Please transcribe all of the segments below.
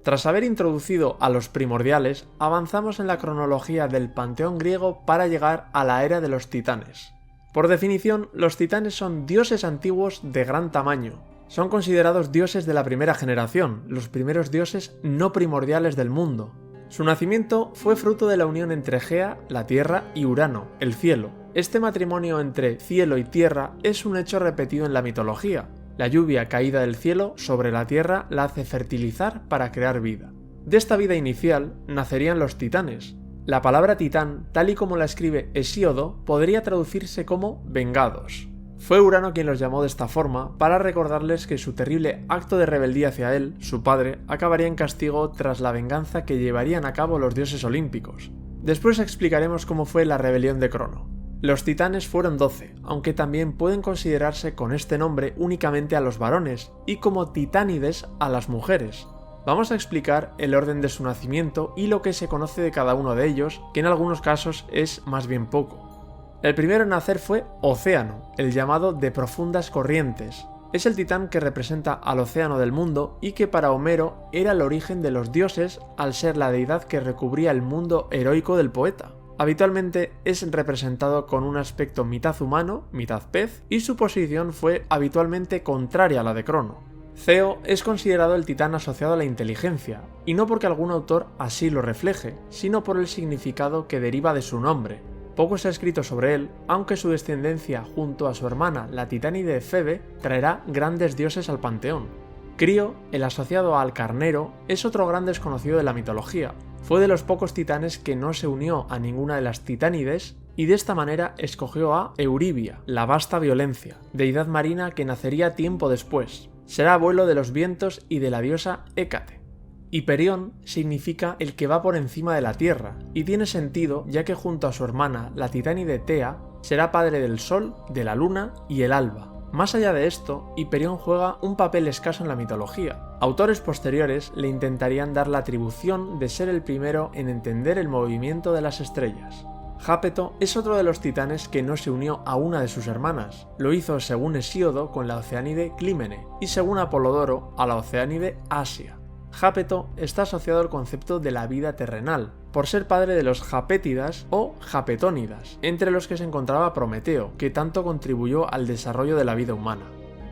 Tras haber introducido a los primordiales, avanzamos en la cronología del panteón griego para llegar a la era de los titanes. Por definición, los titanes son dioses antiguos de gran tamaño. Son considerados dioses de la primera generación, los primeros dioses no primordiales del mundo. Su nacimiento fue fruto de la unión entre Gea, la tierra, y Urano, el cielo. Este matrimonio entre cielo y tierra es un hecho repetido en la mitología. La lluvia caída del cielo sobre la tierra la hace fertilizar para crear vida. De esta vida inicial nacerían los titanes. La palabra titán, tal y como la escribe Hesíodo, podría traducirse como vengados. Fue Urano quien los llamó de esta forma para recordarles que su terrible acto de rebeldía hacia él, su padre, acabaría en castigo tras la venganza que llevarían a cabo los dioses olímpicos. Después explicaremos cómo fue la rebelión de Crono. Los titanes fueron 12, aunque también pueden considerarse con este nombre únicamente a los varones y como titánides a las mujeres. Vamos a explicar el orden de su nacimiento y lo que se conoce de cada uno de ellos, que en algunos casos es más bien poco. El primero en nacer fue Océano, el llamado de profundas corrientes. Es el titán que representa al océano del mundo y que para Homero era el origen de los dioses al ser la deidad que recubría el mundo heroico del poeta. Habitualmente es representado con un aspecto mitad humano, mitad pez, y su posición fue habitualmente contraria a la de Crono. Ceo es considerado el titán asociado a la inteligencia, y no porque algún autor así lo refleje, sino por el significado que deriva de su nombre. Poco se ha escrito sobre él, aunque su descendencia junto a su hermana, la titánide Febe, traerá grandes dioses al panteón. Crío, el asociado al carnero, es otro gran desconocido de la mitología. Fue de los pocos titanes que no se unió a ninguna de las titánides y de esta manera escogió a Euribia, la vasta violencia, deidad marina que nacería tiempo después. Será abuelo de los vientos y de la diosa Hécate. Hiperión significa el que va por encima de la tierra y tiene sentido ya que junto a su hermana, la titánide Tea, será padre del sol, de la luna y el alba. Más allá de esto, Hiperión juega un papel escaso en la mitología. Autores posteriores le intentarían dar la atribución de ser el primero en entender el movimiento de las estrellas. Jápeto es otro de los titanes que no se unió a una de sus hermanas. Lo hizo según Hesíodo con la oceánide Clímene y según Apolodoro a la oceánide Asia. Jápeto está asociado al concepto de la vida terrenal, por ser padre de los Japétidas o Japetónidas, entre los que se encontraba Prometeo, que tanto contribuyó al desarrollo de la vida humana.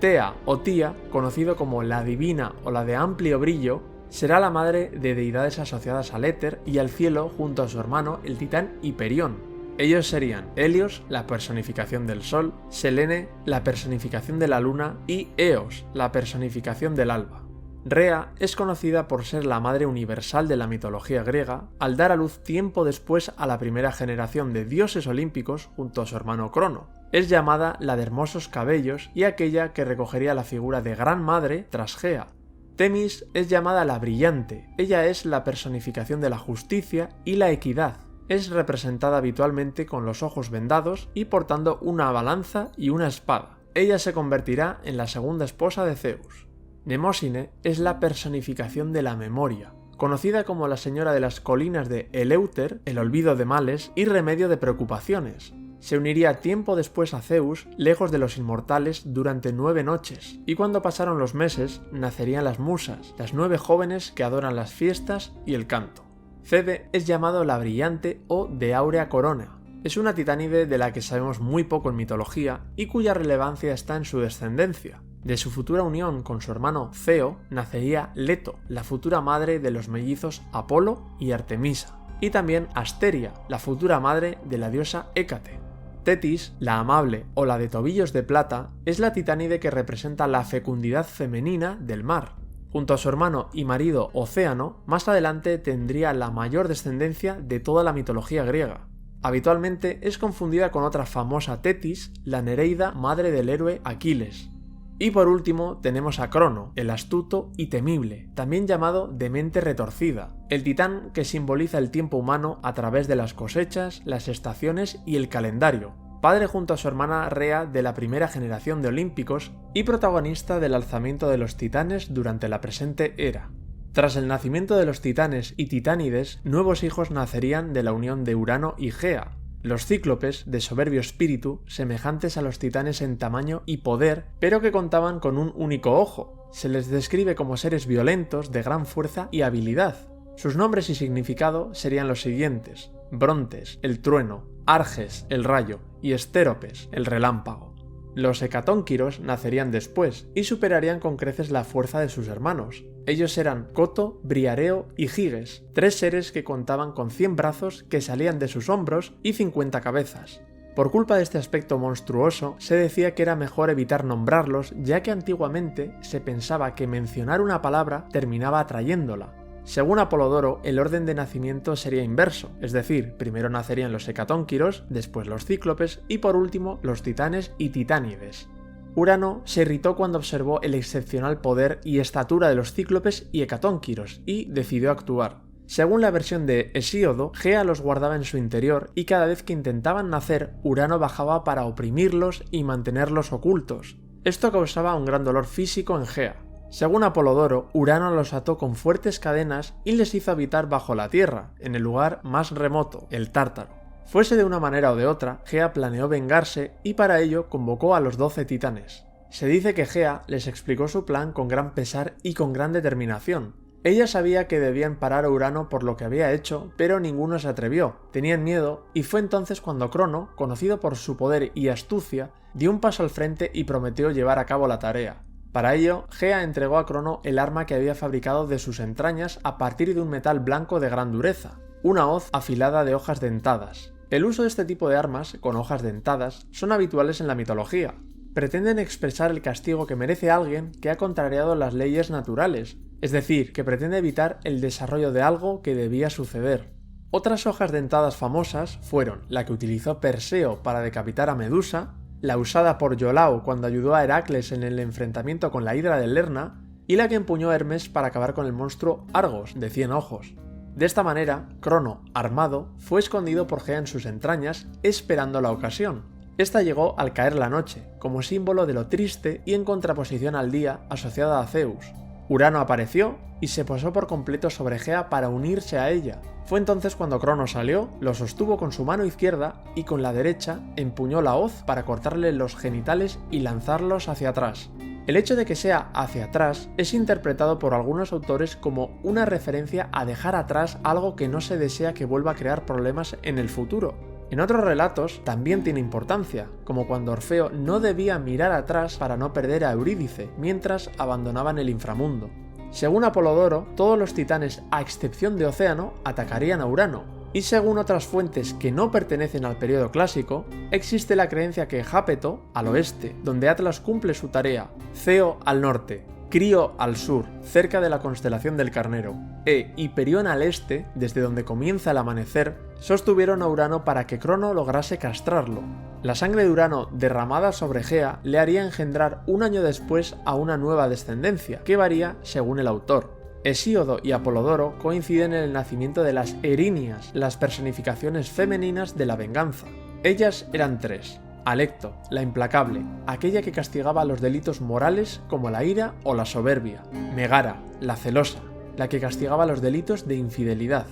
Tea o Tía, conocido como la divina o la de amplio brillo, será la madre de deidades asociadas al éter y al cielo junto a su hermano, el titán Hiperión. Ellos serían Helios, la personificación del sol, Selene, la personificación de la luna, y Eos, la personificación del alba. Rea es conocida por ser la madre universal de la mitología griega, al dar a luz tiempo después a la primera generación de dioses olímpicos junto a su hermano Crono. Es llamada la de hermosos cabellos y aquella que recogería la figura de Gran Madre tras Gea. Temis es llamada la brillante, ella es la personificación de la justicia y la equidad. Es representada habitualmente con los ojos vendados y portando una balanza y una espada. Ella se convertirá en la segunda esposa de Zeus. Mnemósine es la personificación de la memoria, conocida como la señora de las colinas de Eleuter, el olvido de males y remedio de preocupaciones. Se uniría tiempo después a Zeus, lejos de los inmortales, durante 9 noches, y cuando pasaron los meses, nacerían las musas, las 9 jóvenes que adoran las fiestas y el canto. Febe es llamado la brillante o de áurea corona. Es una titánide de la que sabemos muy poco en mitología y cuya relevancia está en su descendencia. De su futura unión con su hermano Ceo nacería Leto, la futura madre de los mellizos Apolo y Artemisa, y también Asteria, la futura madre de la diosa Hécate. Tetis, la amable o la de tobillos de plata, es la titánide que representa la fecundidad femenina del mar. Junto a su hermano y marido Océano, más adelante tendría la mayor descendencia de toda la mitología griega. Habitualmente es confundida con otra famosa Tetis, la Nereida, madre del héroe Aquiles. Y por último tenemos a Crono, el astuto y temible, también llamado de mente retorcida, el titán que simboliza el tiempo humano a través de las cosechas, las estaciones y el calendario, padre junto a su hermana Rea de la primera generación de olímpicos y protagonista del alzamiento de los titanes durante la presente era. Tras el nacimiento de los titanes y titánides, nuevos hijos nacerían de la unión de Urano y Gea, los cíclopes de soberbio espíritu, semejantes a los titanes en tamaño y poder, pero que contaban con un único ojo. se les describe como seres violentos de gran fuerza y habilidad. Sus nombres y significado serían los siguientes: Brontes, el trueno; Arges, el rayo; y Estéropes, el relámpago. Los hecatónquiros nacerían después y superarían con creces la fuerza de sus hermanos. Ellos eran Coto, Briareo y Giges, 3 seres que contaban con 100 brazos que salían de sus hombros y 50 cabezas. Por culpa de este aspecto monstruoso, se decía que era mejor evitar nombrarlos, ya que antiguamente se pensaba que mencionar una palabra terminaba atrayéndola. Según Apolodoro, el orden de nacimiento sería inverso, es decir, primero nacerían los hecatónquiros, después los cíclopes y por último los titanes y titánides. Urano se irritó cuando observó el excepcional poder y estatura de los cíclopes y hecatónquiros y decidió actuar. Según la versión de Hesíodo, Gea los guardaba en su interior y cada vez que intentaban nacer, Urano bajaba para oprimirlos y mantenerlos ocultos. Esto causaba un gran dolor físico en Gea. Según Apolodoro, Urano los ató con fuertes cadenas y les hizo habitar bajo la tierra, en el lugar más remoto, el Tártaro. Fuese de una manera o de otra, Gea planeó vengarse y para ello convocó a los 12 titanes. Se dice que Gea les explicó su plan con gran pesar y con gran determinación. Ella sabía que debían parar a Urano por lo que había hecho, pero ninguno se atrevió, tenían miedo, y fue entonces cuando Crono, conocido por su poder y astucia, dio un paso al frente y prometió llevar a cabo la tarea. Para ello, Gea entregó a Crono el arma que había fabricado de sus entrañas a partir de un metal blanco de gran dureza, una hoz afilada de hojas dentadas. El uso de este tipo de armas, con hojas dentadas, son habituales en la mitología. Pretenden expresar el castigo que merece alguien que ha contrariado las leyes naturales, es decir, que pretende evitar el desarrollo de algo que debía suceder. Otras hojas dentadas famosas fueron la que utilizó Perseo para decapitar a Medusa, la usada por Iolao cuando ayudó a Heracles en el enfrentamiento con la Hidra de Lerna, y la que empuñó Hermes para acabar con el monstruo Argos, de 100 ojos. De esta manera, Crono, armado, fue escondido por Gea en sus entrañas, esperando la ocasión. Esta llegó al caer la noche, como símbolo de lo triste y en contraposición al día asociada a Zeus. Urano apareció y se posó por completo sobre Gea para unirse a ella. Fue entonces cuando Crono salió, lo sostuvo con su mano izquierda y con la derecha empuñó la hoz para cortarle los genitales y lanzarlos hacia atrás. El hecho de que sea hacia atrás es interpretado por algunos autores como una referencia a dejar atrás algo que no se desea que vuelva a crear problemas en el futuro. En otros relatos también tiene importancia, como cuando Orfeo no debía mirar atrás para no perder a Eurídice mientras abandonaban el inframundo. Según Apolodoro, todos los titanes, a excepción de Océano, atacarían a Urano, y según otras fuentes que no pertenecen al periodo clásico, existe la creencia que Jápeto, al oeste, donde Atlas cumple su tarea, Ceo al norte, Crío al sur, cerca de la constelación del Carnero, e Hiperión al este, desde donde comienza el amanecer, sostuvieron a Urano para que Crono lograse castrarlo. La sangre de Urano derramada sobre Gea le haría engendrar un año después a una nueva descendencia, que varía según el autor. Hesíodo y Apolodoro coinciden en el nacimiento de las Erinias, las personificaciones femeninas de la venganza. Ellas eran 3. Alecto, la implacable, aquella que castigaba los delitos morales como la ira o la soberbia. Megara, la celosa, la que castigaba los delitos de infidelidad.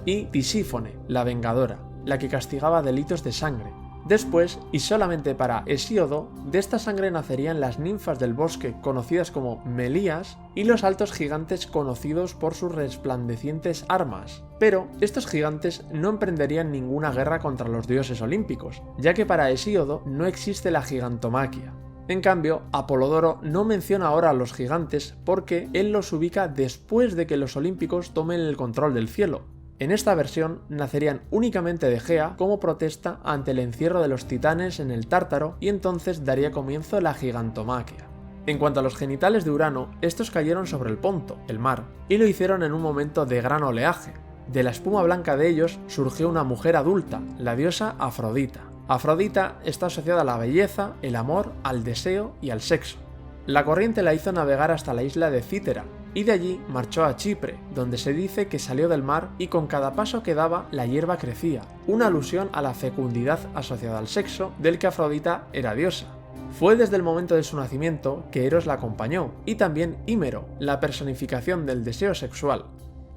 Y Tisífone, la vengadora, la que castigaba delitos de sangre. Después, y solamente para Hesíodo, de esta sangre nacerían las ninfas del bosque conocidas como Melías y los altos gigantes conocidos por sus resplandecientes armas. Pero estos gigantes no emprenderían ninguna guerra contra los dioses olímpicos, ya que para Hesíodo no existe la gigantomaquia. En cambio, Apolodoro no menciona ahora a los gigantes porque él los ubica después de que los olímpicos tomen el control del cielo. En esta versión nacerían únicamente de Gea como protesta ante el encierro de los titanes en el Tártaro y entonces daría comienzo la gigantomaquia. En cuanto a los genitales de Urano, estos cayeron sobre el Ponto, el mar, y lo hicieron en un momento de gran oleaje. De la espuma blanca de ellos surgió una mujer adulta, la diosa Afrodita. Afrodita está asociada a la belleza, el amor, al deseo y al sexo. La corriente la hizo navegar hasta la isla de Cítera, y de allí marchó a Chipre, donde se dice que salió del mar y con cada paso que daba la hierba crecía, una alusión a la fecundidad asociada al sexo del que Afrodita era diosa. Fue desde el momento de su nacimiento que Eros la acompañó, y también Hímero, la personificación del deseo sexual.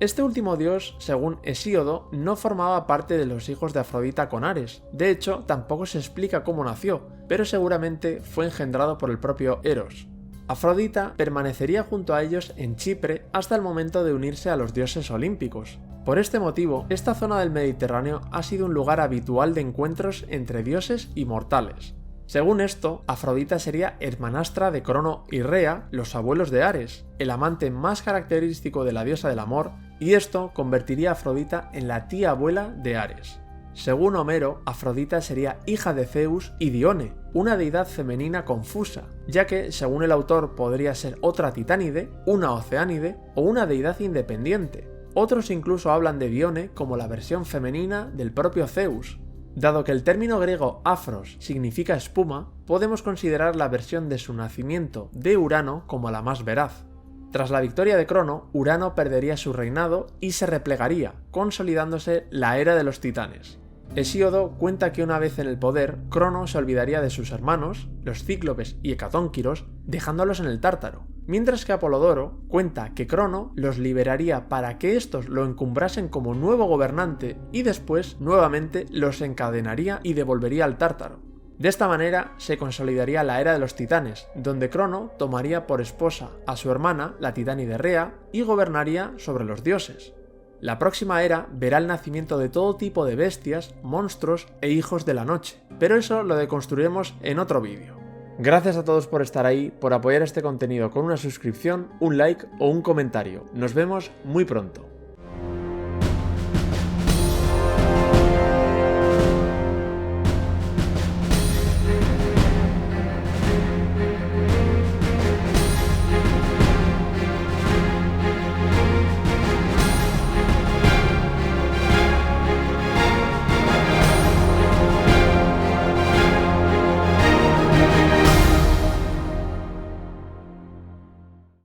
Este último dios, según Hesíodo, no formaba parte de los hijos de Afrodita con Ares, de hecho tampoco se explica cómo nació, pero seguramente fue engendrado por el propio Eros. Afrodita permanecería junto a ellos en Chipre hasta el momento de unirse a los dioses olímpicos. Por este motivo, esta zona del Mediterráneo ha sido un lugar habitual de encuentros entre dioses y mortales. Según esto, Afrodita sería hermanastra de Crono y Rea, los abuelos de Ares, el amante más característico de la diosa del amor, y esto convertiría a Afrodita en la tía abuela de Ares. Según Homero, Afrodita sería hija de Zeus y Dione, una deidad femenina confusa, ya que, según el autor, podría ser otra titánide, una oceánide o una deidad independiente. Otros incluso hablan de Dione como la versión femenina del propio Zeus. Dado que el término griego afros significa espuma, podemos considerar la versión de su nacimiento de Urano como la más veraz. Tras la victoria de Crono, Urano perdería su reinado y se replegaría, consolidándose la era de los titanes. Hesíodo cuenta que una vez en el poder, Crono se olvidaría de sus hermanos, los cíclopes y hecatónquiros, dejándolos en el Tártaro, mientras que Apolodoro cuenta que Crono los liberaría para que estos lo encumbrasen como nuevo gobernante y después, nuevamente, los encadenaría y devolvería al Tártaro. De esta manera se consolidaría la era de los titanes, donde Crono tomaría por esposa a su hermana, la titánide Rea, y gobernaría sobre los dioses. La próxima era verá el nacimiento de todo tipo de bestias, monstruos e hijos de la noche, pero eso lo deconstruiremos en otro vídeo. Gracias a todos por estar ahí, por apoyar este contenido con una suscripción, un like o un comentario. Nos vemos muy pronto.